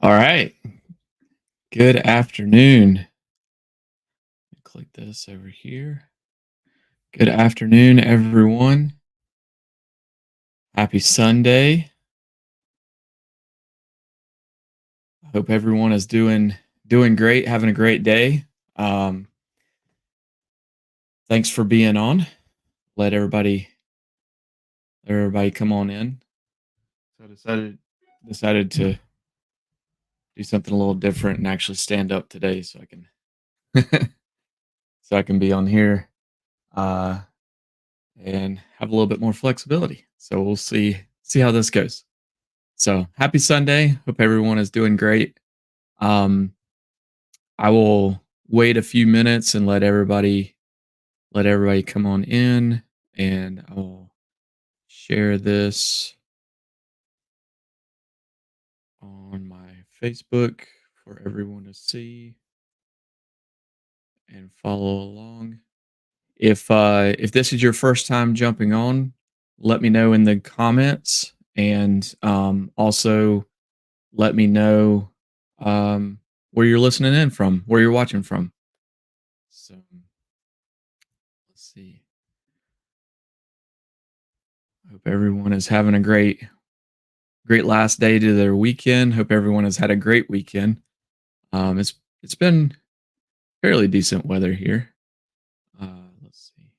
All right. Good afternoon. Click this over here. Good afternoon, everyone. Happy Sunday. I hope everyone is doing great, having a great day. Um, Thanks for being on. Let everybody come on in. So I decided to do something a little different and actually stand up today so I can so I can be on here uh, and have a little bit more flexibility. So we'll see how this goes. So happy Sunday. Hope everyone is doing great. Um, I will wait a few minutes and let everybody come on in, and I will share this on my Facebook for everyone to see and follow along. If this is your first time jumping on, let me know in the comments, and also let me know where you're listening in from, where you're watching from. So let's see. Hope everyone is having a great last day to their weekend. Hope everyone has had a great weekend. It's been fairly decent weather here. Let's see.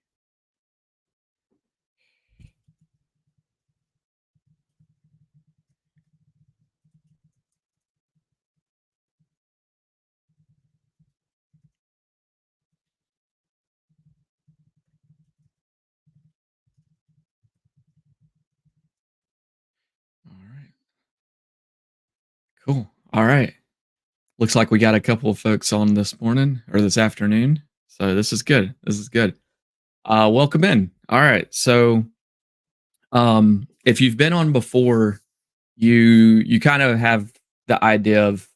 All right, cool. All right. Looks like we got a couple of folks on this morning or this afternoon. So this is good. This is good. Welcome in. All right. So if you've been on before, you kind of have the idea of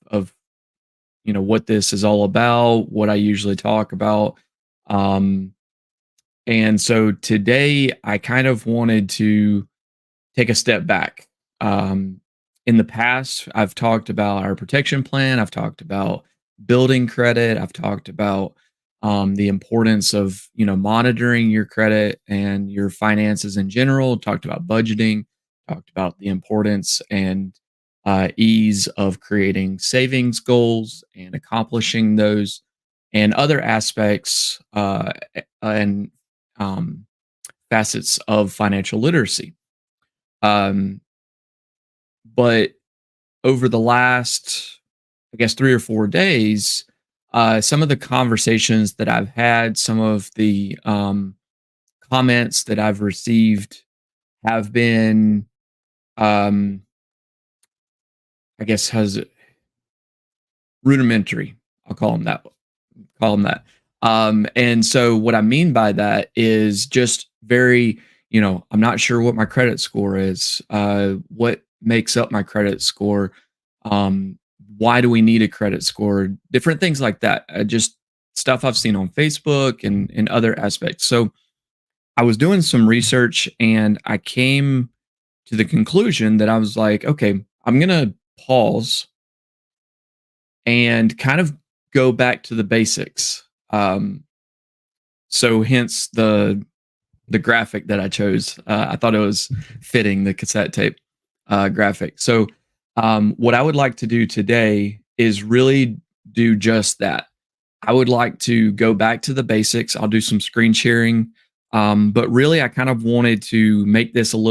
what this is all about, what I usually talk about. Um, and so today I kind of wanted to take a step back. Um, in the past, I've talked about our protection plan. I've talked about building credit. I've talked about the importance of monitoring your credit and your finances in general. Talked about budgeting. Talked about the importance and ease of creating savings goals and accomplishing those, and other aspects and um, facets of financial literacy. Um, but over the last, I guess, 3 or 4 days, some of the conversations that I've had, some of the comments that I've received have been, um, I guess, has rudimentary. I'll call them that. Call them that. And so, what I mean by that is just very, I'm not sure what my credit score is. What makes up my credit score? Um, why do we need a credit score? Different things like that. Just stuff I've seen on Facebook and other aspects. So I was doing some research and I came to the conclusion that I was like, okay, I'm gonna pause and kind of go back to the basics. So hence the graphic that I chose. I thought it was fitting, the cassette tape graphic. So what I would like to do today is really do just that. I would like to go back to the basics. I'll do some screen sharing, but really, I kind of wanted to make this um,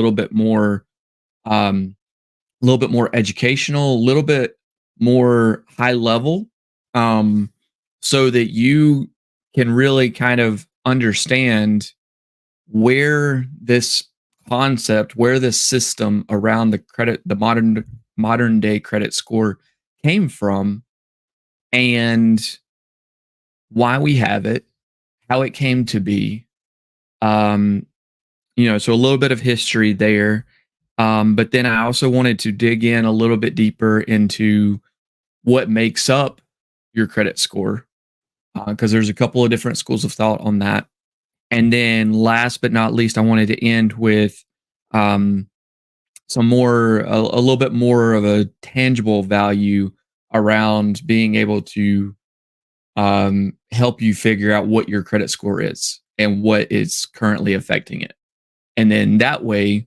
a little bit more educational, a little bit more high level, um, so that you can really kind of understand where this concept, where this system around the modern day credit score came from, and why we have it, how it came to be. Um, so a little bit of history there. But then I also wanted to dig in a little bit deeper into what makes up your credit score, because there's a couple of different schools of thought on that. And then last but not least, I wanted to end with um, a little bit more of a tangible value around being able to help you figure out what your credit score is and what is currently affecting it. And then that way,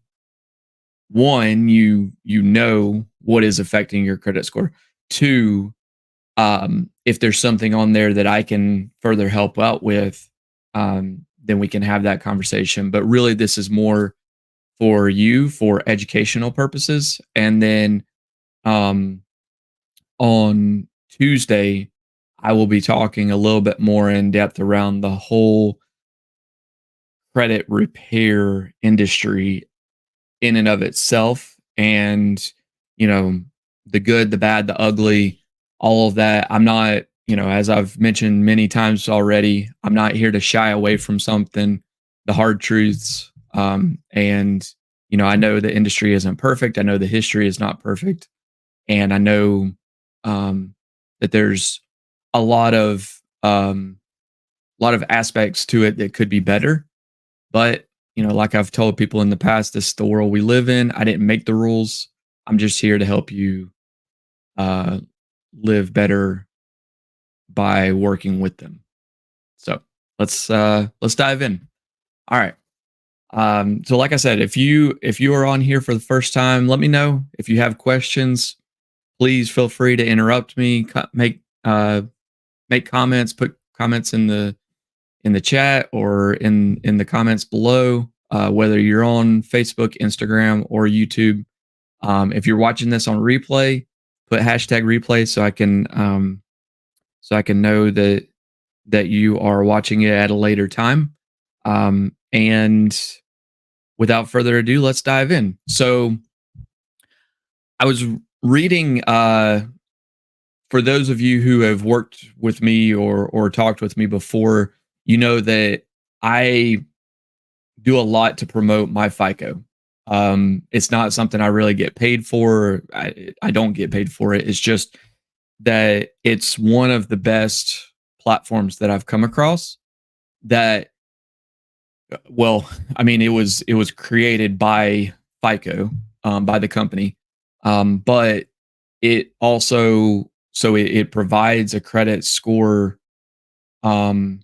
one, you know what is affecting your credit score. Two, if there's something on there that I can further help out with, then we can have that conversation. But really, this is more for you for educational purposes. And then um, on Tuesday, I will be talking a little bit more in depth around the whole credit repair industry in and of itself, and you know, the good, the bad, the ugly, all of that. I'm not, as I've mentioned many times already, I'm not here to shy away from something, the hard truths. And I know the industry isn't perfect, I know the history is not perfect, and I know that there's a lot of aspects to it that could be better. But like I've told people in the past, this is the world we live in. I didn't make the rules. I'm just here to help you uh, live better by working with them. So let's dive in. All right. So like I said, if you are on here for the first time, let me know if you have questions. Please feel free to interrupt me. Make comments. Put comments in the chat or in the comments below. Whether you're on Facebook, Instagram, or YouTube. If you're watching this on replay, put hashtag replay so I can know that you are watching it at a later time. And without further ado, let's dive in. So I was reading for those of you who have worked with me or talked with me before, you know that I do a lot to promote my FICO. It's not something I really get paid for. I don't get paid for it. It's just that it's one of the best platforms that I've come across that well, I mean it was created by FICO, by the company. But it also it provides a credit score. um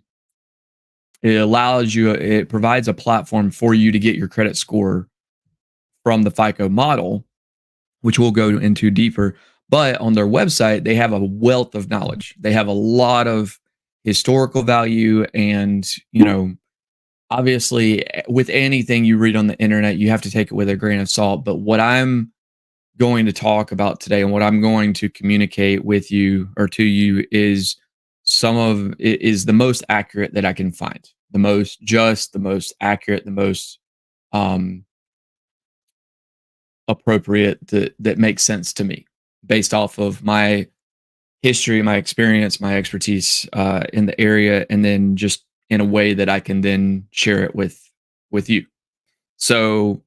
it provides a platform for you to get your credit score from the FICO model, which we'll go into deeper. But on their website, they have a wealth of knowledge. They have a lot of historical value. And, obviously, with anything you read on the internet, you have to take it with a grain of salt. But what I'm going to talk about today and what I'm going to communicate with you or to you is some of it is the most accurate that I can find, the most just, the most accurate, the most um, appropriate that makes sense to me based off of my history, my experience, my expertise in the area, and then just in a way that I can then share it with you. So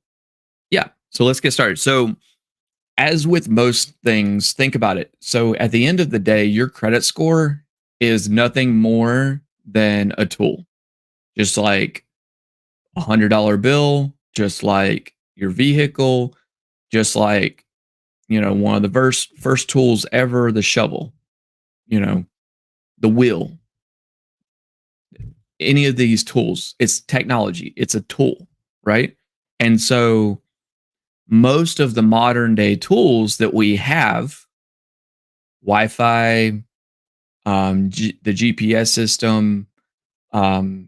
yeah, so let's get started. So as with most things, think about it. So at the end of the day, your credit score is nothing more than a tool, just like $100 bill, just like your vehicle, just like one of the first tools ever, the shovel, you know, the wheel, any of these tools, it's technology, it's a tool, right? And so most of the modern day tools that we have, Wi-Fi, the GPS system, other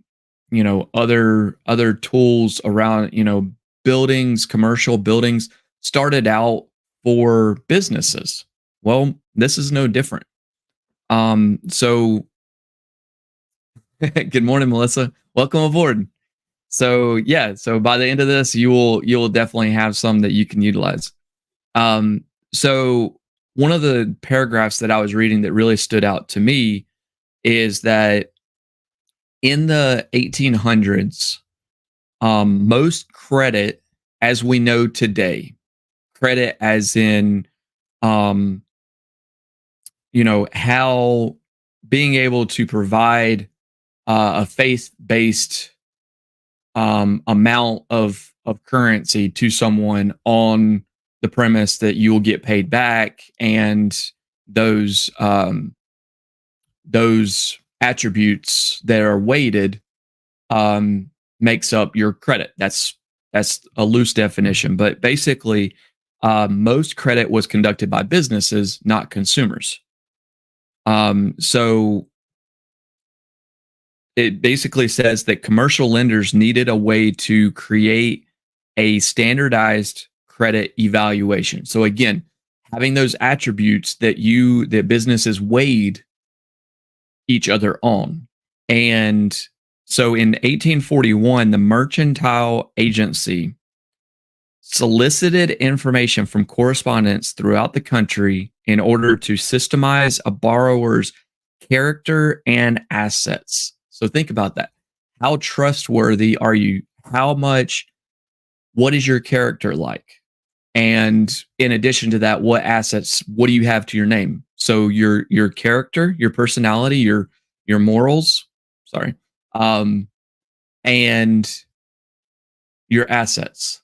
tools around, buildings, commercial buildings started out for businesses. Well, this is no different. So good morning, Melissa. Welcome aboard. So yeah, so by the end of this, you will definitely have some that you can utilize. So one of the paragraphs that I was reading that really stood out to me is that in the 1800s, most credit, as we know today, credit as in, um, how being able to provide a faith-based amount of currency to someone on the premise that you will get paid back, and those those attributes that are weighted makes up your credit. That's a loose definition, but basically, most credit was conducted by businesses, not consumers. So it basically says that commercial lenders needed a way to create a standardized credit evaluation. So again, having those attributes that businesses weighed each other on. And so in 1841, the Mercantile Agency solicited information from correspondents throughout the country in order to systemize a borrower's character and assets. So think about that. How trustworthy are you? What is your character like? And in addition to that, what assets, what do you have to your name? So your character, your personality, your morals, sorry, and your assets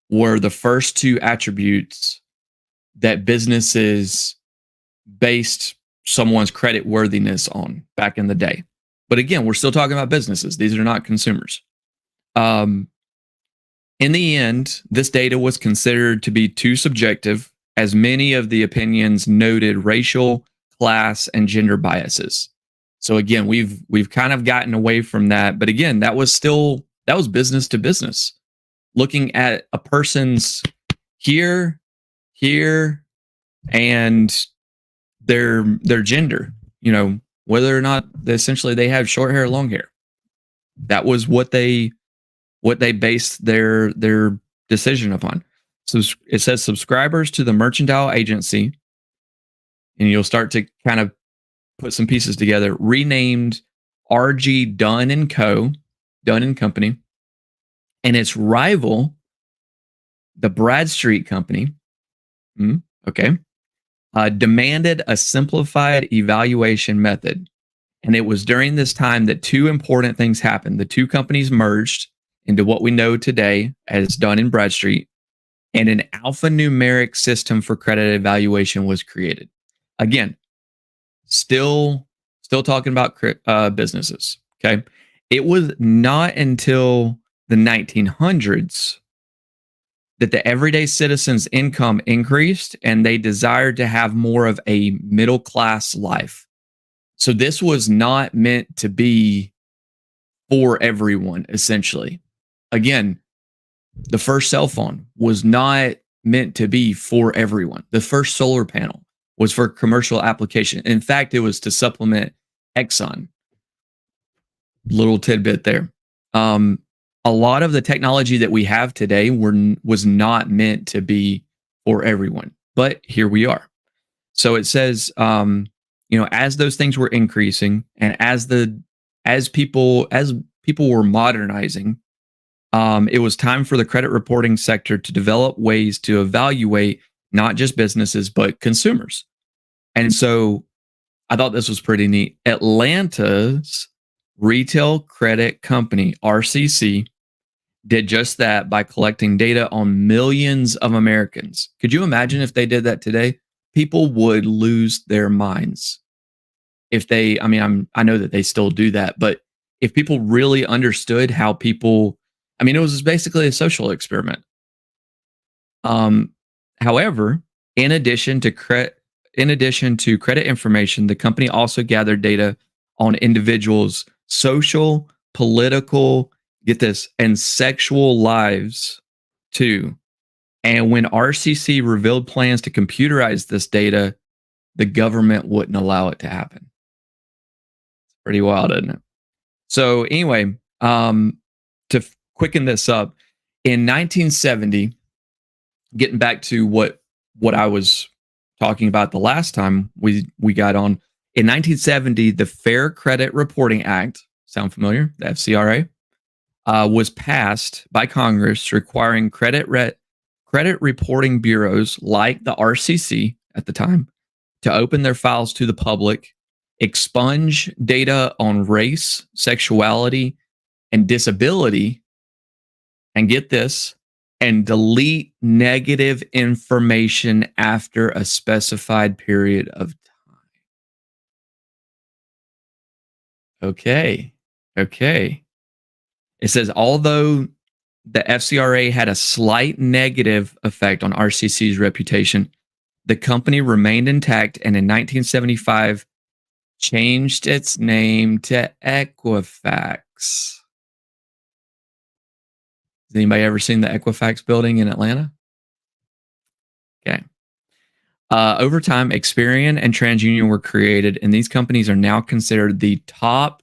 were the first two attributes that businesses based someone's credit worthiness on back in the day. But again, we're still talking about businesses. These are not consumers. In the end, this data was considered to be too subjective, as many of the opinions noted racial, class, and gender biases. So again, we've kind of gotten away from that, but again, that was business to business, looking at a person's here, and their gender. Whether or not essentially they have short hair or long hair. That was what they based their decision upon. So it says subscribers to the Mercantile Agency, and you'll start to kind of put some pieces together, renamed R.G. Dunn and Company, and its rival, the Bradstreet Company, demanded a simplified evaluation method. And it was during this time that two important things happened. The two companies merged into what we know today as Dun and Bradstreet, and an alphanumeric system for credit evaluation was created. Again, still talking about businesses. Okay, it was not until the 1900s that the everyday citizen's income increased and they desired to have more of a middle class life. So this was not meant to be for everyone, essentially. Again, the first cell phone was not meant to be for everyone. The first solar panel was for commercial application. In fact, it was to supplement Exxon. Little tidbit there. A lot of the technology that we have today was not meant to be for everyone, but here we are. So it says, as those things were increasing, and as people were modernizing, it was time for the credit reporting sector to develop ways to evaluate not just businesses but consumers. And so I thought this was pretty neat. Atlanta's Retail Credit Company, RCC, did just that by collecting data on millions of Americans. Could you imagine if they did that today? People would lose their minds. I know that they still do that, but if people really understood how people, it was basically a social experiment. However, in addition to credit information, the company also gathered data on individuals' social, political, get this, and sexual lives too. And when RCC revealed plans to computerize this data, the government wouldn't allow it to happen. It's pretty wild, isn't it? So anyway, to quicken this up, in 1970, getting back to what I was talking about the last time we got on, in 1970, the Fair Credit Reporting Act, sound familiar? The FCRA, was passed by Congress, requiring credit reporting bureaus like the RCC at the time to open their files to the public, expunge data on race, sexuality, and disability, and get this, and delete negative information after a specified period of time. Okay. Okay. It says, although the FCRA had a slight negative effect on RCC's reputation, the company remained intact and in 1975 changed its name to Equifax. Has anybody ever seen the Equifax building in Atlanta? Okay. Over time, Experian and TransUnion were created, and these companies are now considered the top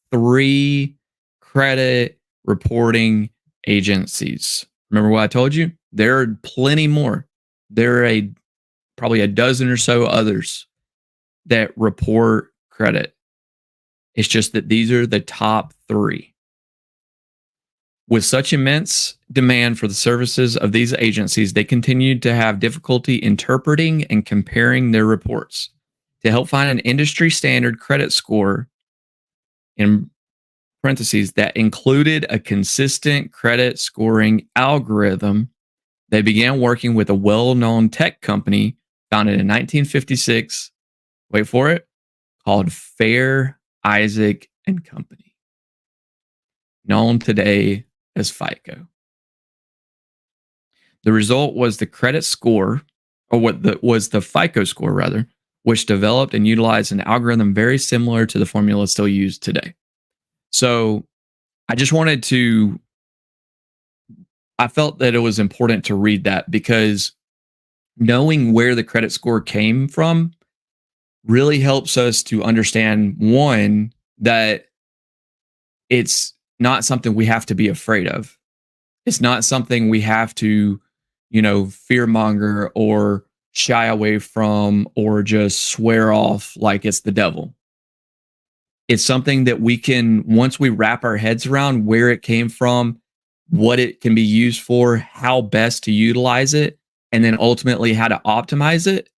three credit reporting agencies. Remember what I told you? There are plenty more. There are probably a dozen or so others that report credit. It's just that these are the top three. With such immense demand for the services of these agencies, they continued to have difficulty interpreting and comparing their reports. To help find an industry standard credit score, in parentheses, that included a consistent credit scoring algorithm, they began working with a well-known tech company founded in 1956. Wait for it, called Fair Isaac and Company, known today as FICO. The result was the credit score, or was the FICO score rather, which developed and utilized an algorithm very similar to the formula still used today. So I just wanted to, I felt that it was important to read that because knowing where the credit score came from really helps us to understand, one, that it's not something we have to be afraid of. It's not something we have to, fear monger or shy away from or just swear off like it's the devil. It's something that we can, once we wrap our heads around where it came from, what it can be used for, how best to utilize it, and then ultimately how to optimize it,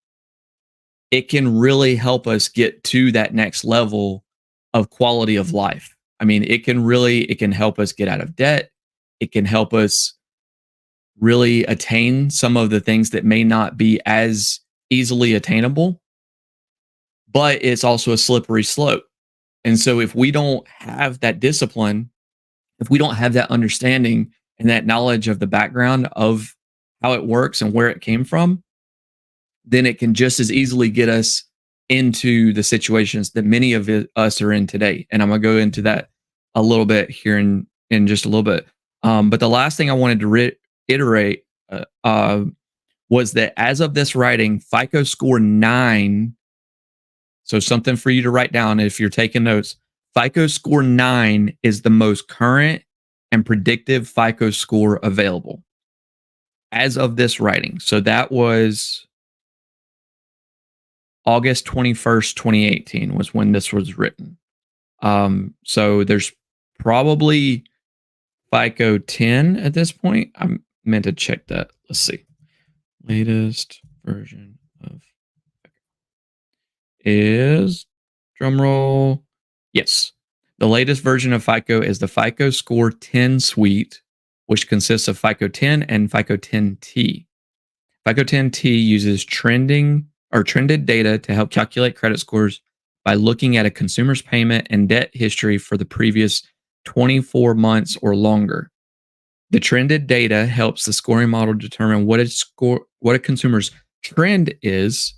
it can really help us get to that next level of quality of life. I mean, it can help us get out of debt. It can help us really attain some of the things that may not be as easily attainable, but it's also a slippery slope. And so if we don't have that discipline, if we don't have that understanding and that knowledge of the background of how it works and where it came from, then it can just as easily get us into the situations that many of us are in today. And I'm going to go into that a little bit here in just a little bit. But the last thing I wanted to reiterate was that as of this writing, FICO score 9, so something for you to write down if you're taking notes, FICO score 9 is the most current and predictive FICO score available as of this writing. So that was August 21st, 2018 was when this was written. So there's probably FICO 10 at this point. I meant to check that. Let's see. Latest version of is, drumroll, yes. The latest version of FICO is the FICO Score 10 suite, which consists of FICO 10 and FICO 10T. FICO 10T uses trended data to help calculate credit scores by looking at a consumer's payment and debt history for the previous 24 months or longer. The trended data helps the scoring model determine what a consumer's trend is,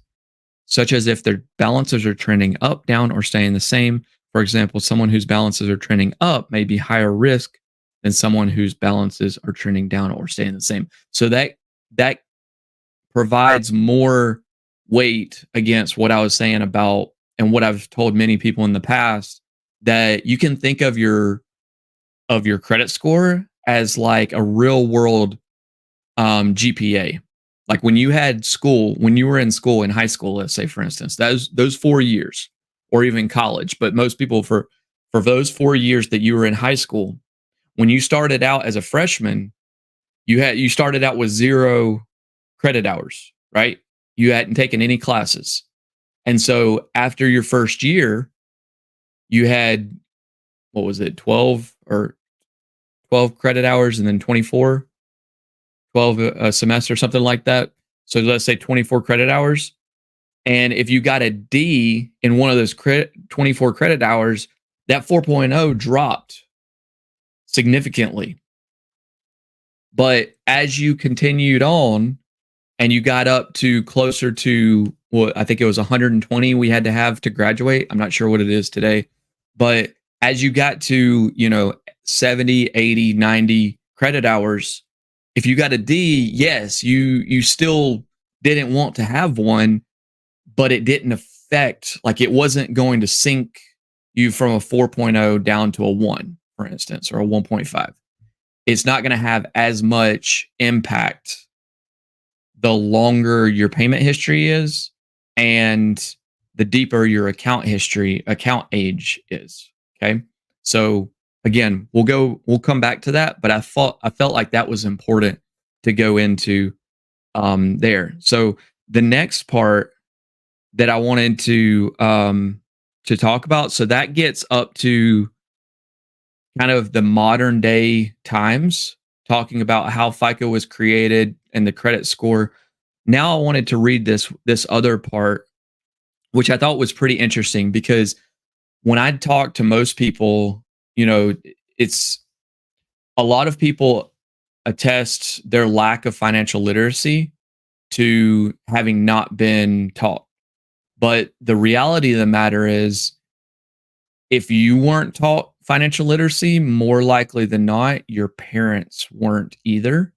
such as if their balances are trending up, down, or staying the same. For example, someone whose balances are trending up may be higher risk than someone whose balances are trending down or staying the same. So that provides more weight against what I was saying about, and what I've told many people in the past, that you can think of your credit score as like a real world GPA. Like when you were in school in high school, let's say, for instance, those 4 years, or even college, but most people for those 4 years that you were in high school, when you started out as a freshman, you started out with 0 credit hours, right? You hadn't taken any classes. And so after your first year, you had, what was it, 12 credit hours and then 24 12 a semester, something like that. So let's say 24 credit hours. And if you got a D in one of those 24 credit hours, that 4.0 dropped significantly. But as you continued on and you got up to closer to what I think it was 120 we had to have to graduate. I'm not sure what it is today. But as you got to, 70, 80, 90 credit hours, if you got a D, yes, you still didn't want to have one, but it didn't affect, like it wasn't going to sink you from a 4.0 down to a 1, for instance, or a 1.5. It's not going to have as much impact the longer your payment history is and the deeper your account age is. Okay. So again, we'll come back to that, but I felt like that was important to go into there. So the next part that I wanted to talk about, so that gets up to kind of the modern day times, talking about how FICO was created and the credit score. Now I wanted to read this other part, which I thought was pretty interesting because when I talk to most people, it's a lot of people attest their lack of financial literacy to having not been taught. But the reality of the matter is, if you weren't taught financial literacy, more likely than not, your parents weren't either.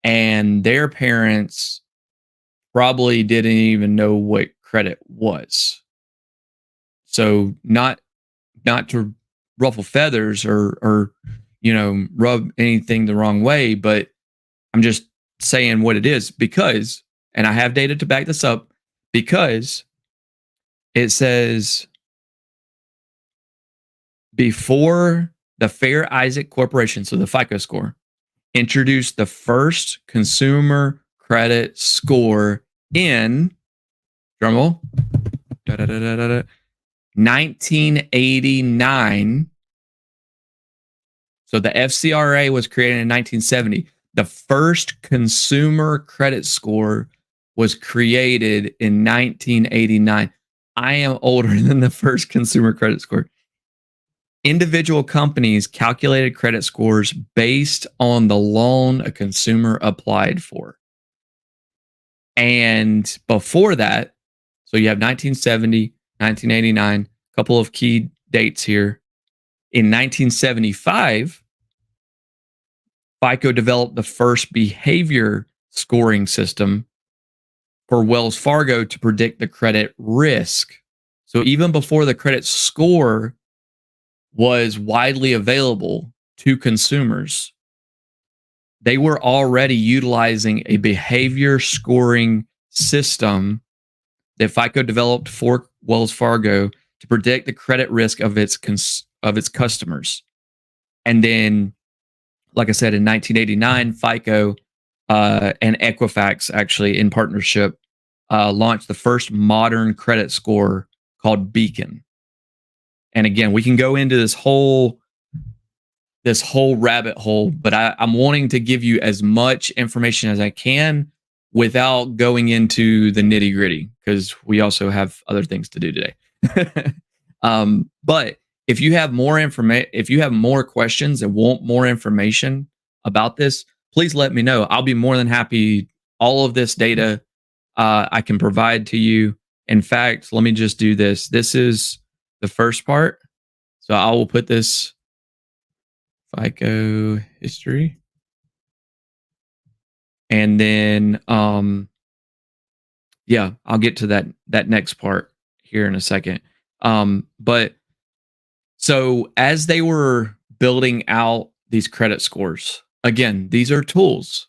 And their parents probably didn't even know what credit was. So not to ruffle feathers or rub anything the wrong way, but I'm just saying what it is because, and I have data to back this up, because it says before the Fair Isaac Corporation, so the FICO score, introduced the first consumer credit score in, drumroll, 1989. So the FCRA was created in 1970. The first consumer credit score was created in 1989. I am older than the first consumer credit score. Individual companies calculated credit scores based on the loan a consumer applied for. And before that, so you have 1970, 1989, a couple of key dates here. In 1975, FICO developed the first behavior scoring system for Wells Fargo to predict the credit risk. So even before the credit score was widely available to consumers, they were already utilizing a behavior scoring system that FICO developed for Wells Fargo to predict the credit risk of its customers. And then, like I said, in 1989, FICO and Equifax, actually in partnership, launched the first modern credit score called Beacon. And again, we can go into this whole rabbit hole, but I'm wanting to give you as much information as I can without going into the nitty gritty, because we also have other things to do today. But if you have more information, if you have more questions and want more information about this, please let me know. I'll be more than happy. All of this data I can provide to you. In fact, let me just do this. This is the first part. So I will put this FICO history. And then yeah, I'll get to that next part here in a second. But so as they were building out these credit scores, again, these are tools.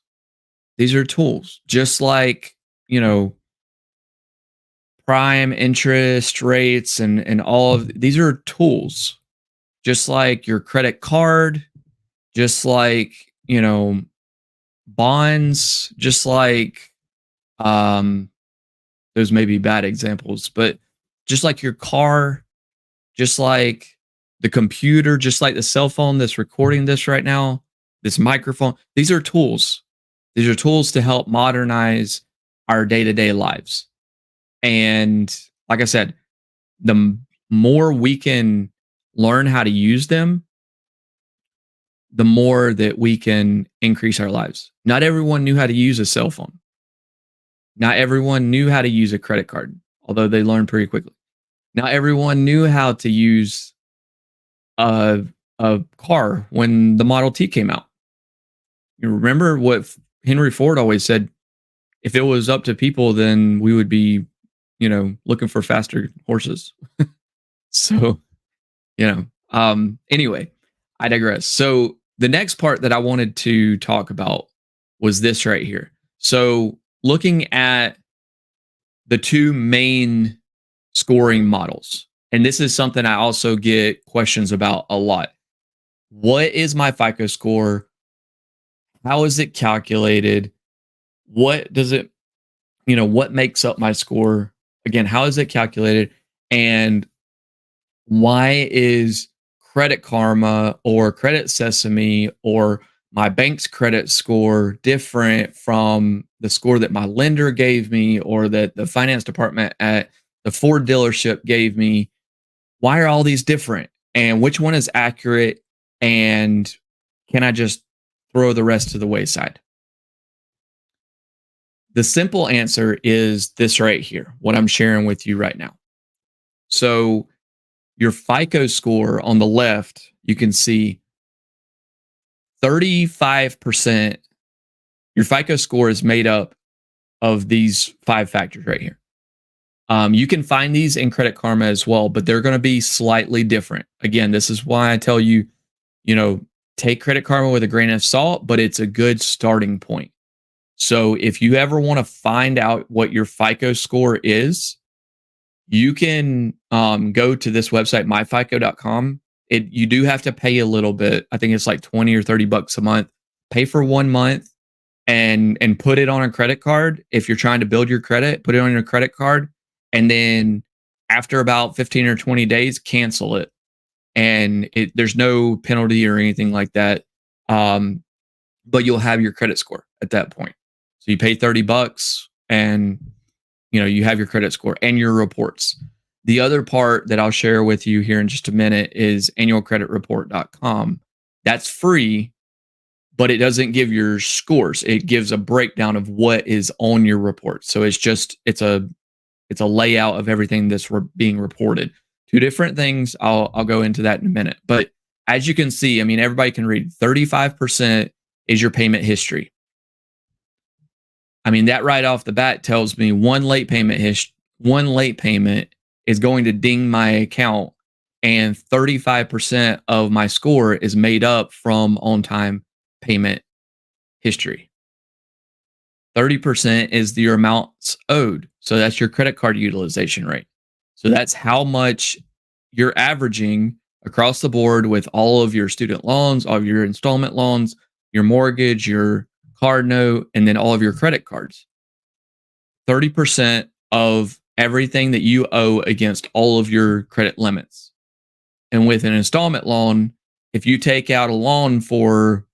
These are tools, just like, prime interest rates and all of these are tools, just like your credit card, just like, bonds, just like, those may be bad examples, but just like your car, just like the computer, just like the cell phone that's recording this right now, this microphone, these are tools. These are tools to help modernize our day-to-day lives. And like I said, more we can learn how to use them, the more that we can increase our lives. Not everyone knew how to use a cell phone. Not everyone knew how to use a credit card, although they learned pretty quickly. Not everyone knew how to use a, a car when the Model T came out. You remember what Henry Ford always said, if it was up to people, then we would be, looking for faster horses. So, anyway, I digress. So the next part that I wanted to talk about was this right here. So looking at the two main scoring models, and this is something I also get questions about a lot. What is my FICO score? How is it calculated? What does it, what makes up my score? Again, how is it calculated? And why is Credit Karma or Credit Sesame or my bank's credit score different from the score that my lender gave me or that the finance department at the Ford dealership gave me? Why are all these different? And which one is accurate? And can I just throw the rest to the wayside? The simple answer is this right here, what I'm sharing with you right now. So your FICO score on the left, you can see 35%. Your FICO score is made up of these 5 factors right here. You can find these in Credit Karma as well, but they're going to be slightly different. Again, this is why I tell you, take Credit Karma with a grain of salt, but it's a good starting point. So if you ever want to find out what your FICO score is, you can go to this website, myfico.com. You do have to pay a little bit. I think it's like 20 or 30 bucks a month. Pay for 1 month and put it on a credit card. If you're trying to build your credit, put it on your credit card. And then after about 15 or 20 days, cancel it. And there's no penalty or anything like that. But you'll have your credit score at that point. So you pay 30 bucks and you have your credit score and your reports. The other part that I'll share with you here in just a minute is annualcreditreport.com. That's free, but it doesn't give your scores. It gives a breakdown of what is on your report. So it's a layout of everything that's being reported. 2 different things. I'll go into that in a minute. But as you can see, everybody can read 35% is your payment history. That right off the bat tells me one late payment is going to ding my account, and 35% of my score is made up from on-time payment history. 30% is your amounts owed. So that's your credit card utilization rate. So that's how much you're averaging across the board with all of your student loans, all of your installment loans, your mortgage, your card note, and then all of your credit cards. 30% of everything that you owe against all of your credit limits. And with an installment loan, if you take out a loan for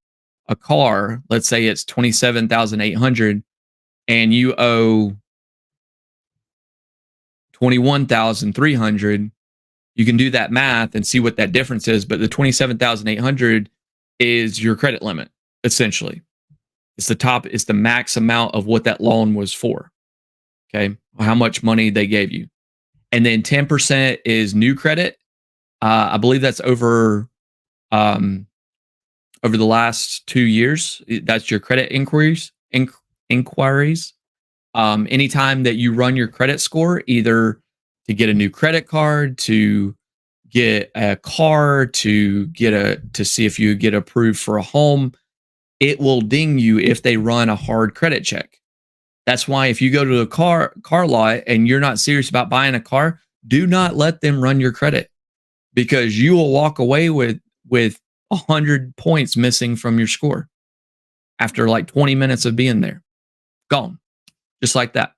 a car, let's say it's $27,800 and you owe $21,300, you can do that math and see what that difference is. But the $27,800 is your credit limit, essentially. It's the max amount of what that loan was for. Okay. How much money they gave you. And then 10% is new credit. I believe that's over the last 2 years. That's your credit inquiries. Anytime that you run your credit score, either to get a new credit card, to get a car, to see if you get approved for a home, it will ding you if they run a hard credit check. That's why if you go to a car lot and you're not serious about buying a car, do not let them run your credit, because you will walk away with 100 points missing from your score after like 20 minutes of being there. Gone. Just like that.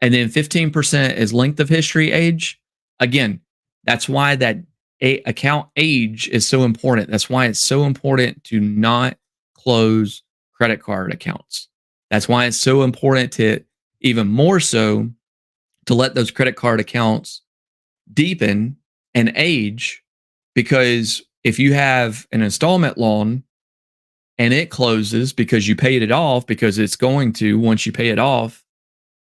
And then 15% is length of history age. Again, that's why that account age is so important. That's why it's so important to not close credit card accounts. That's why it's so important to, even more so, to let those credit card accounts deepen and age, because if you have an installment loan and it closes because you paid it off, because it's going to once you pay it off,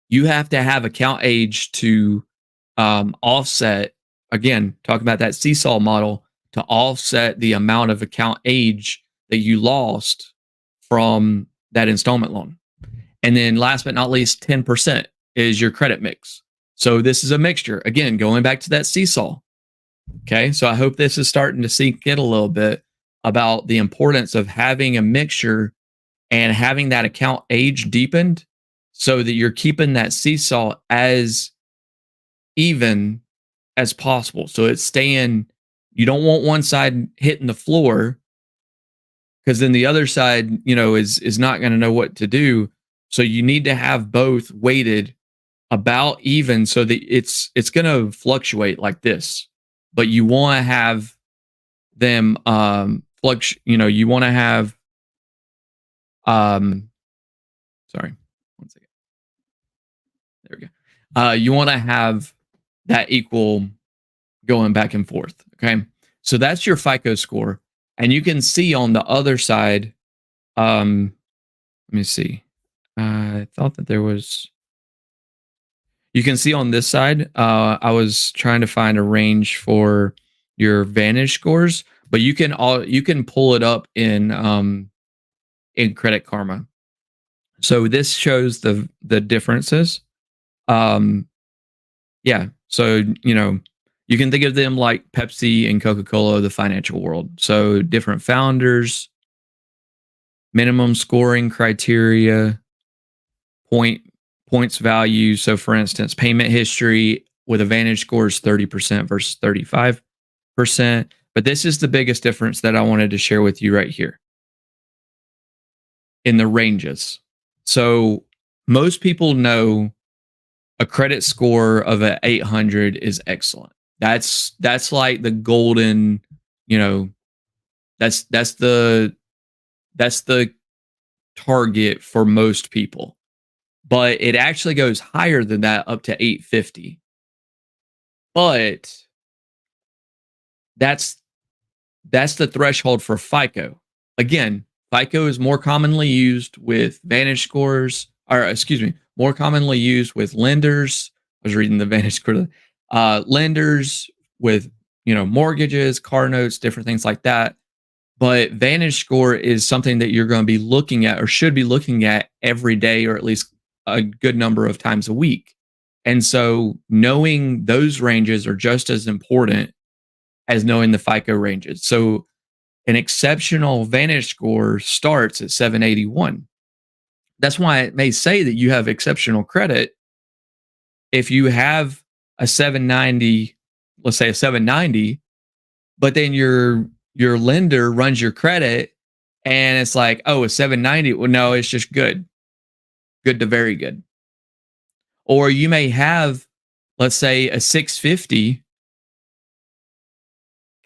you have to have account age to offset. Again, talking about that seesaw model, to offset the amount of account age that you lost from that installment loan. And then last but not least, 10% is your credit mix. So this is a mixture. Again, going back to that seesaw. Okay. So I hope this is starting to sink in a little bit about the importance of having a mixture and having that account age deepened, so that you're keeping that seesaw as even as possible. So it's staying, you don't want one side hitting the floor, because then the other side, is not going to know what to do. So you need to have both weighted about even, so that it's going to fluctuate like this, but you want to have them you want to have sorry, one second. There we go. You want to have that equal going back and forth. Okay. So that's your FICO score. And you can see on the other side, let me see. I thought that there was, you can see on this side, I was trying to find a range for your Vantage scores, but you can pull it up in Credit Karma. So this shows the differences. Yeah. So, you can think of them like Pepsi and Coca-Cola of the financial world. So different founders, minimum scoring criteria, points value. So for instance, payment history with a Vantage score is 30% versus 35%. But this is the biggest difference that I wanted to share with you right here in the ranges. So most people know a credit score of an 800 is excellent. That's like the golden, that's the target for most people. But it actually goes higher than that, up to 850. But that's the threshold for FICO. Again, FICO is more commonly used with Vantage scores, or excuse me, more commonly used with lenders. I was reading the Vantage score. Lenders with, mortgages, car notes, different things like that. But Vantage score is something that you're going to be looking at, or should be looking at, every day, or at least a good number of times a week. And so knowing those ranges are just as important as knowing the FICO ranges. So an exceptional Vantage score starts at 781. That's why it may say that you have exceptional credit if you have a 790, let's say a 790, but then your lender runs your credit and it's like, oh, a 790. Well, no, it's just good to very good. Or you may have, let's say, a 650.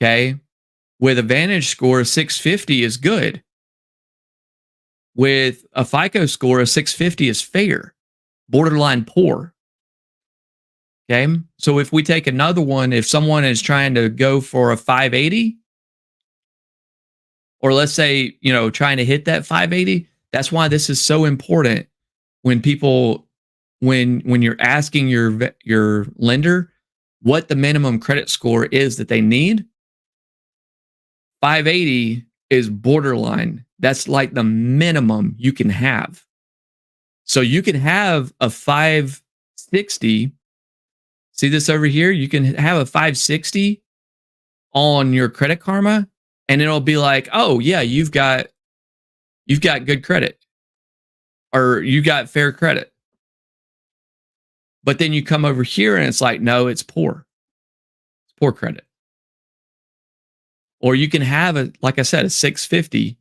Okay. With a Vantage score, a 650 is good. With a FICO score, a 650 is fair, borderline poor. Okay. So if we take another one, if someone is trying to go for a 580, or let's say, trying to hit that 580, that's why this is so important when people, when you're asking your lender what the minimum credit score is that they need. 580 is borderline. That's like the minimum you can have. So you can have a 560. See this over here? You can have a 560 on your Credit Karma, and it'll be like, oh yeah, you've got good credit, or you got fair credit. But then you come over here and it's like, no, it's poor. It's poor credit. Or you can have like I said, a 650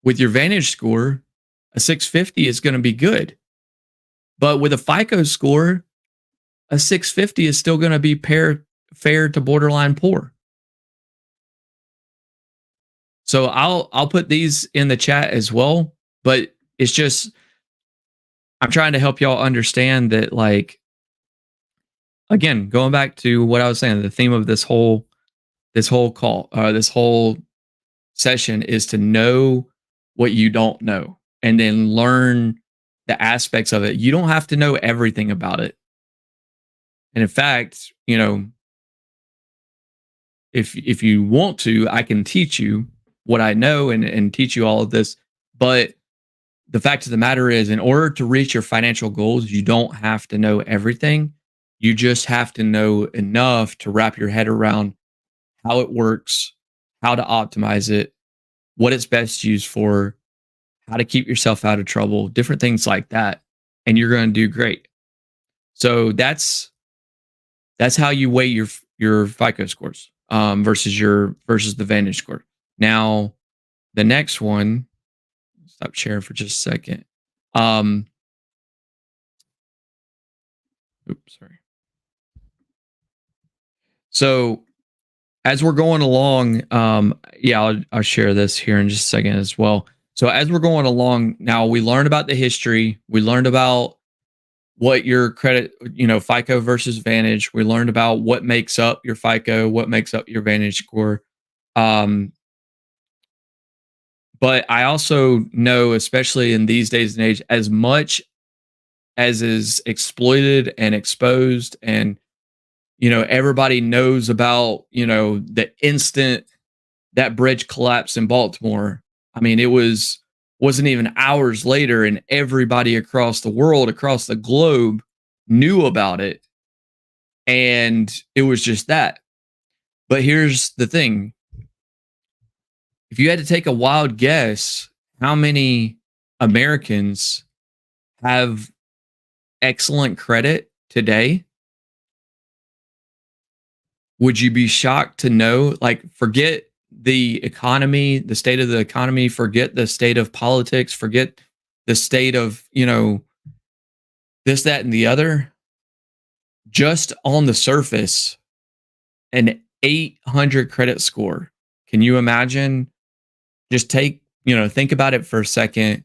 with your Vantage score. A 650 is going to be good. But with a FICO score, a 650 is still going to be fair to borderline poor. So I'll put these in the chat as well. But it's just I'm trying to help y'all understand that, like, again, going back to what I was saying, the theme of this whole call, this whole session is to know what you don't know and then learn the aspects of it. You don't have to know everything about it. And in fact, if you want to, I can teach you what I know and teach you all of this. But the fact of the matter is, in order to reach your financial goals, you don't have to know everything. You just have to know enough to wrap your head around how it works, how to optimize it, what it's best used for, how to keep yourself out of trouble, different things like that. And you're going to do great. So that's how you weigh your FICO scores versus the Vantage score. Now, the next one, stop sharing for just a second. Oops, sorry. So as we're going along, I'll share this here in just a second as well. So as we're going along, now we learned about the history. We learned about what your credit, FICO versus Vantage. We learned about what makes up your FICO, what makes up your Vantage score. But I also know, especially in these days and age, as much as is exploited and exposed, and everybody knows about the instant that bridge collapsed in Baltimore. I mean, wasn't even hours later, and everybody across the world, across the globe, knew about it, and it was just that. But here's the thing: if you had to take a wild guess, how many Americans have excellent credit today? Would you be shocked to know? Like, forget the economy, the state of the economy, forget the state of politics, forget the state of, this, that, and the other. Just on the surface, an 800 credit score. Can you imagine? Just think about it for a second.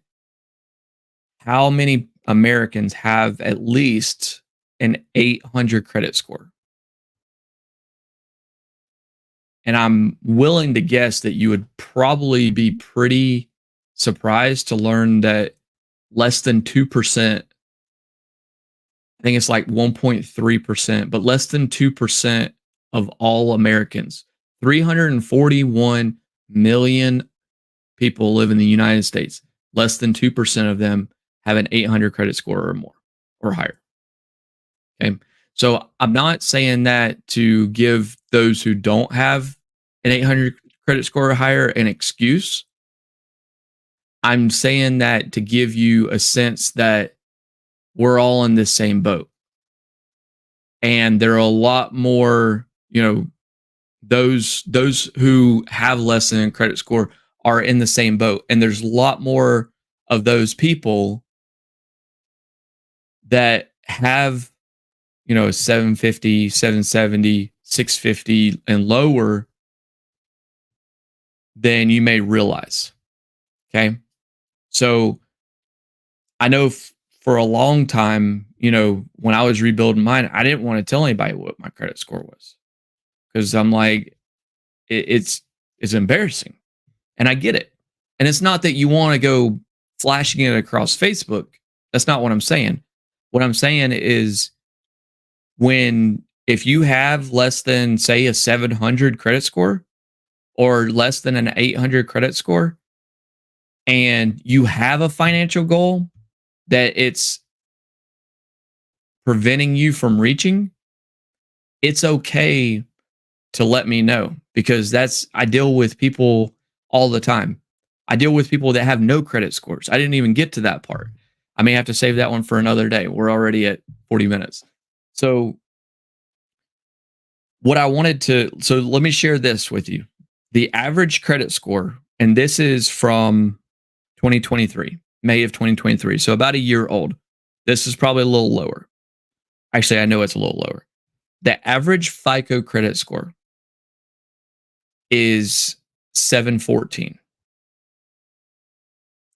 How many Americans have at least an 800 credit score? And I'm willing to guess that you would probably be pretty surprised to learn that less than 2%, I think it's like 1.3%, but less than 2% of all Americans, 341 million people live in the United States. Less than 2% of them have an 800 credit score or more or higher. Okay. So I'm not saying that to give those who don't have an 800 credit score or higher an excuse. I'm saying that to give you a sense that we're all in the same boat. And there are a lot more, those who have less than a credit score are in the same boat. And there's a lot more of those people that have, 750, 770, 650 and lower than you may realize. Okay. So I know for a long time, when I was rebuilding mine, I didn't want to tell anybody what my credit score was because I'm like, it's embarrassing. And I get it. And it's not that you want to go flashing it across Facebook. That's not what I'm saying. What I'm saying is if you have less than, say, a 700 credit score or less than an 800 credit score, and you have a financial goal that it's preventing you from reaching, it's okay to let me know, because I deal with people all the time. I deal with people that have no credit scores. I didn't even get to that part. I may have to save that one for another day. We're already at 40 minutes. So let me share this with you. The average credit score, and this is from 2023, May of 2023. So about a year old. This is probably a little lower. Actually, I know it's a little lower. The average FICO credit score is 714.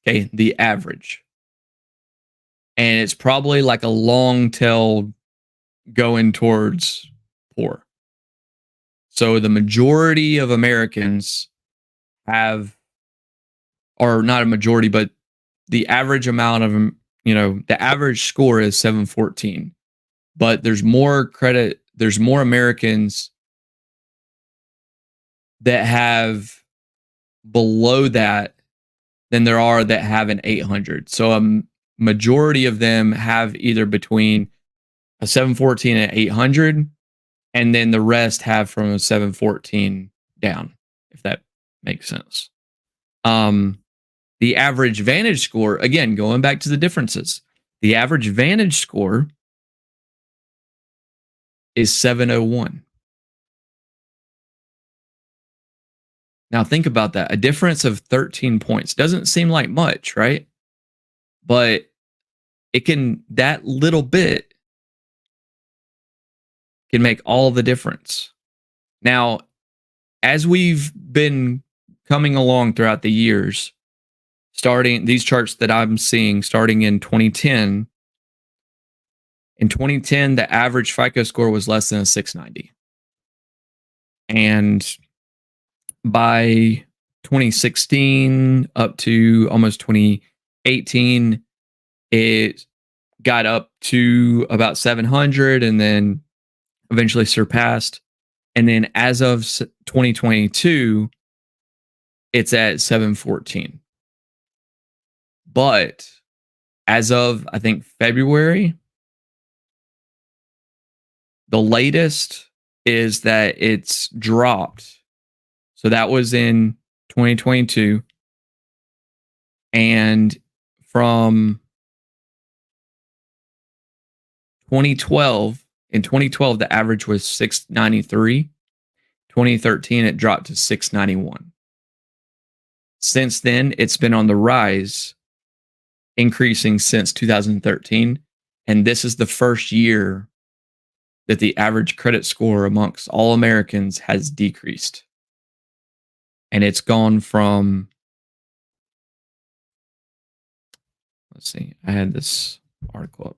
Okay, the average. And it's probably like a long tail going towards poor. So the majority of Americans have, or not a majority, but the average amount of them, the average score is 714. But there's more Americans that have below that than there are that have an 800. So a majority of them have either between a 714 and 800, and then the rest have from a 714 down, if that makes sense. The average Vantage score, again, going back to the differences, the average Vantage score is 701. Now think about that. A difference of 13 points doesn't seem like much, right? But that little bit can make all the difference. Now, as we've been coming along throughout the years, starting these charts that I'm seeing starting in 2010, the average FICO score was less than a 690. And by 2016 up to almost 2018, it got up to about 700 and then eventually surpassed. And then as of 2022, it's at 714. But as of, I think, February, the latest is that it's dropped. So that was in 2022. And from 2012, in 2012, the average was 693. 2013, it dropped to 691. Since then, it's been on the rise, increasing since 2013. And this is the first year that the average credit score amongst all Americans has decreased. And it's gone from, let's see, I had this article up.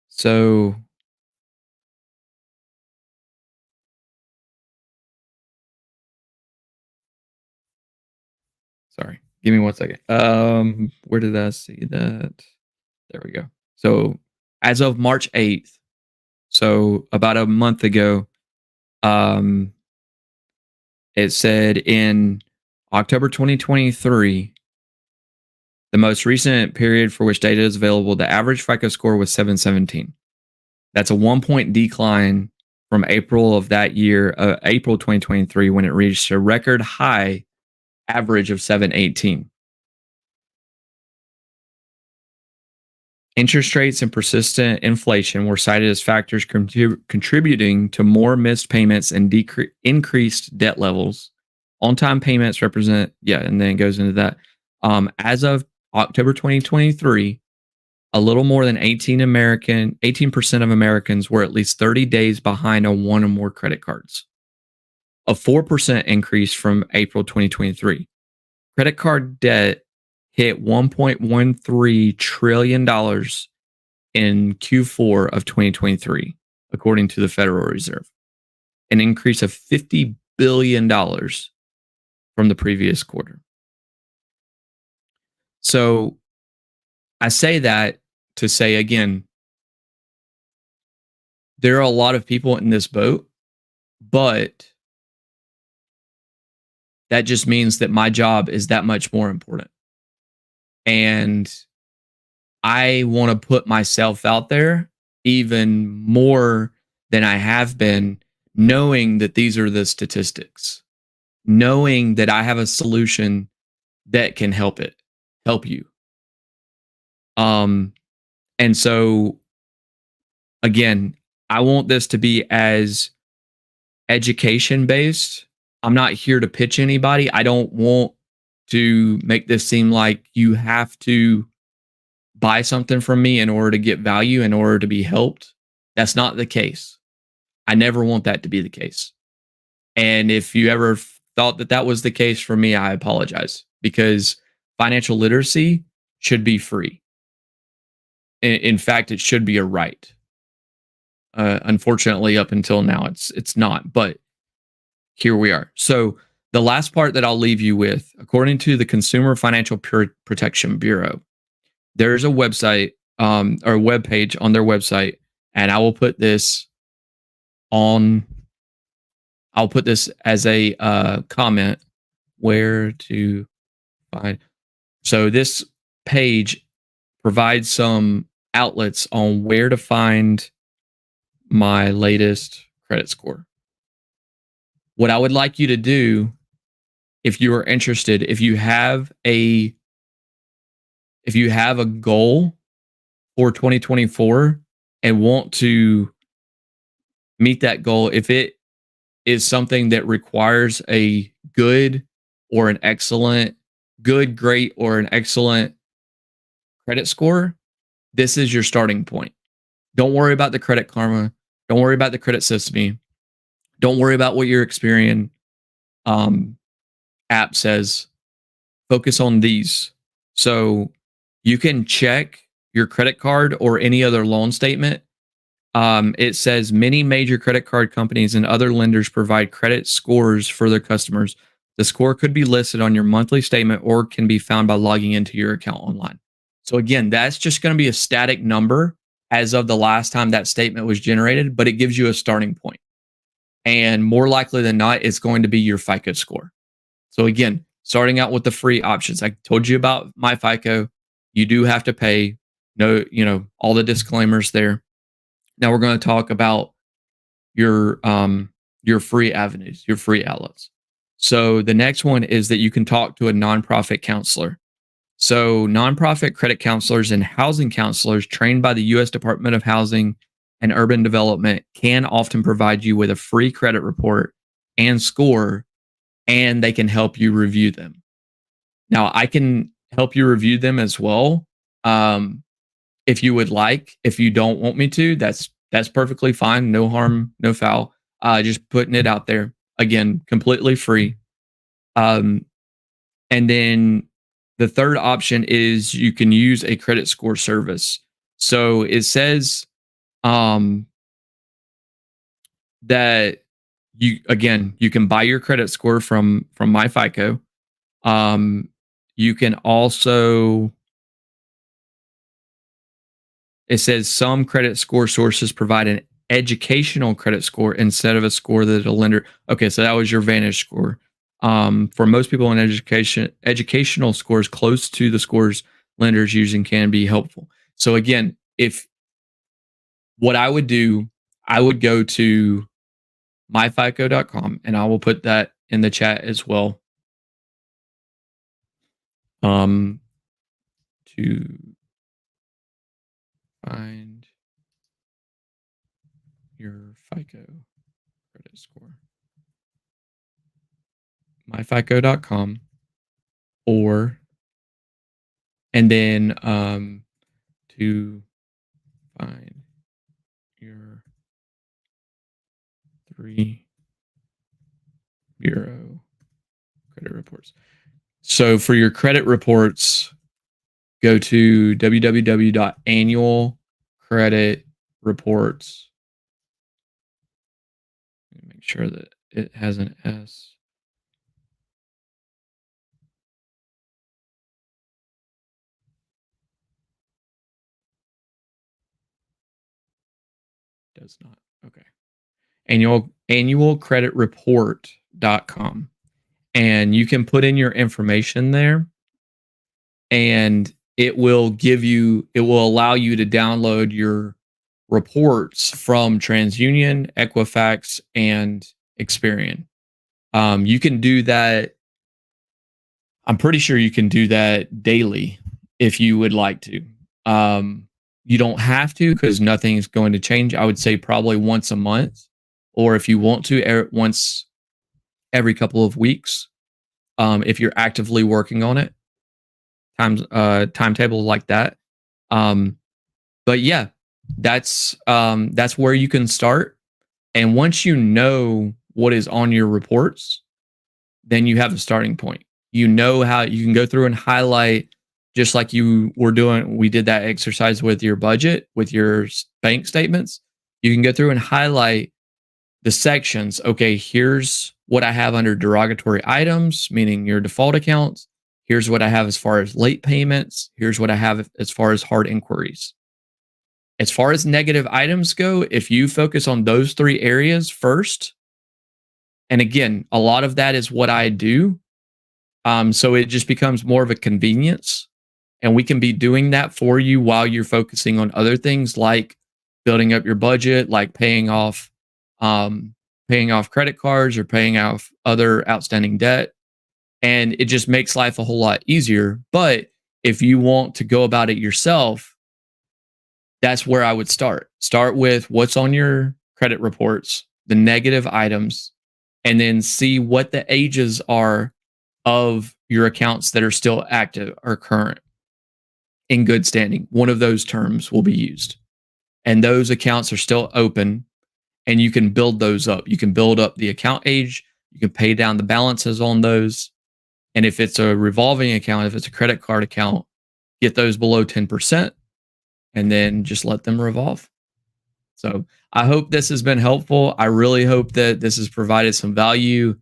So sorry, give me 1 second. Where did I see that? There we go. So as of March 8th, so about a month ago, it said in October 2023, the most recent period for which data is available, the average FICO score was 717. That's a 1-point decline from April of that year, April 2023, when it reached a record high average of 718. Interest rates and persistent inflation were cited as factors contributing to more missed payments and increased debt levels. On-time payments represent, and then it goes into that. As of October 2023, a little more than 18% of Americans were at least 30 days behind on one or more credit cards. A 4% increase from April 2023. Credit card debt hit $1.13 trillion in Q4 of 2023, according to the Federal Reserve, an increase of $50 billion from the previous quarter. So I say that to say, again, there are a lot of people in this boat, but that just means that my job is that much more important. And I want to put myself out there even more than I have been, knowing that these are the statistics, knowing that I have a solution that can help you. And so again, I want this to be as education based. I'm not here to pitch anybody. I don't want to make this seem like you have to buy something from me in order to get value, in order to be helped. That's not the case. I never want that to be the case. And if you ever thought that that was the case for me, I apologize, because financial literacy should be free. In fact, it should be a right. Unfortunately, up until now, it's not. But here we are. So the last part that I'll leave you with, according to the Consumer Financial Protection Bureau, there's a website or web page on their website, and I will put this on. I'll put this as a comment where to find. So this page provides some outlets on where to find my latest credit score. What I would like you to do, if you are interested, if you have a goal for 2024 and want to meet that goal, if it is something that requires a good or an excellent, good, great, or an excellent credit score, this is your starting point. Don't worry about the Credit Karma. Don't worry about the Credit Sesame. Don't worry about what your Experian app says. Focus on these. So you can check your credit card or any other loan statement. It says many major credit card companies and other lenders provide credit scores for their customers. The score could be listed on your monthly statement or can be found by logging into your account online. So again, that's just going to be a static number as of the last time that statement was generated, but it gives you a starting point. And more likely than not, it's going to be your FICO score. So again, starting out with the free options. I told you about my FICO. You do have to pay. No, all the disclaimers there. Now we're going to talk about your free avenues, your free outlets. So the next one is that you can talk to a nonprofit counselor. So nonprofit credit counselors and housing counselors trained by the U.S. Department of Housing and Urban Development can often provide you with a free credit report and score, and they can help you review them. Now, I can help you review them as well. If you would like. If you don't want me to, that's perfectly fine. No harm, no foul. Just putting it out there. Again, completely free. And then the third option is you can use a credit score service. So it says that you can buy your credit score from MyFICO. You can also, it says some credit score sources provide an educational credit score instead of a score that a lender. Okay, so that was your Vantage score. For most people in education, educational scores close to the scores lenders using can be helpful. So again, if what I would do, I would go to myfico.com, and I will put that in the chat as well. To find your FICO credit score. Myfico.com, and then to find your 3 bureau credit reports. So for your credit reports, go to www.annualcreditreports. Make sure that it has an S. Does not. Okay. Annualcreditreport.com. And you can put in your information there, and it will allow you to download your reports from TransUnion, Equifax, and Experian. You can do that. I'm pretty sure you can do that daily if you would like to. You don't have to, because nothing is going to change. I would say probably once a month, or if you want to, once every couple of weeks. If you're actively working on it, timetable like that. Um, but yeah, that's where you can start. And once you know what is on your reports, then you have a starting point. You know how you can go through and highlight, just like you were doing. We did that exercise with your budget, with your bank statements. You can go through and highlight the sections. Okay, here's what I have under derogatory items, meaning your default accounts. Here's what I have as far as late payments. Here's what I have as far as hard inquiries. As far as negative items go, if you focus on those three areas first, and again, a lot of that is what I do. So it just becomes more of a convenience. And we can be doing that for you while you're focusing on other things like building up your budget, like paying off credit cards or paying off other outstanding debt. And it just makes life a whole lot easier. But if you want to go about it yourself, that's where I would start. Start with what's on your credit reports, the negative items, and then see what the ages are of your accounts that are still active or current in good standing. One of those terms will be used. And those accounts are still open, and you can build those up. You can build up the account age, you can pay down the balances on those. And if it's a revolving account, if it's a credit card account, get those below 10% and then just let them revolve. So I hope this has been helpful. I really hope that this has provided some value.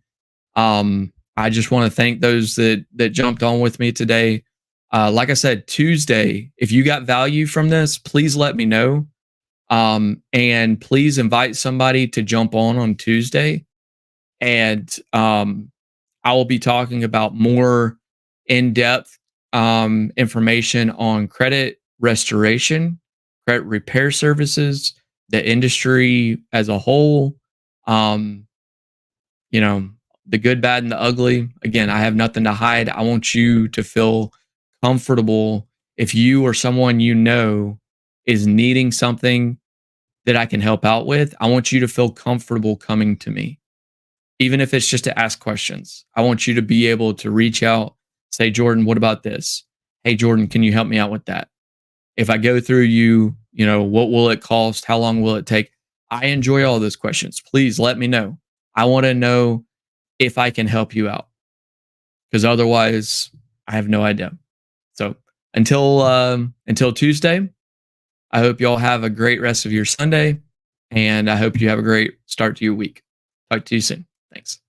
I just want to thank those that jumped on with me today. Like I said, Tuesday, if you got value from this, please let me know. And please invite somebody to jump on Tuesday. And I will be talking about more in-depth information on credit restoration, credit repair services, the industry as a whole. Um, you know, the good, bad, and the ugly. Again, I have nothing to hide. I want you to feel comfortable. If you or someone you know is needing something that I can help out with, I want you to feel comfortable coming to me, even if it's just to ask questions. I want you to be able to reach out, say, Jordan, what about this? Hey, Jordan, can you help me out with that? If I go through you, what will it cost? How long will it take? I enjoy all those questions. Please let me know. I want to know if I can help you out, because otherwise I have no idea. So until Tuesday, I hope y'all have a great rest of your Sunday, and I hope you have a great start to your week. Talk to you soon. Thanks.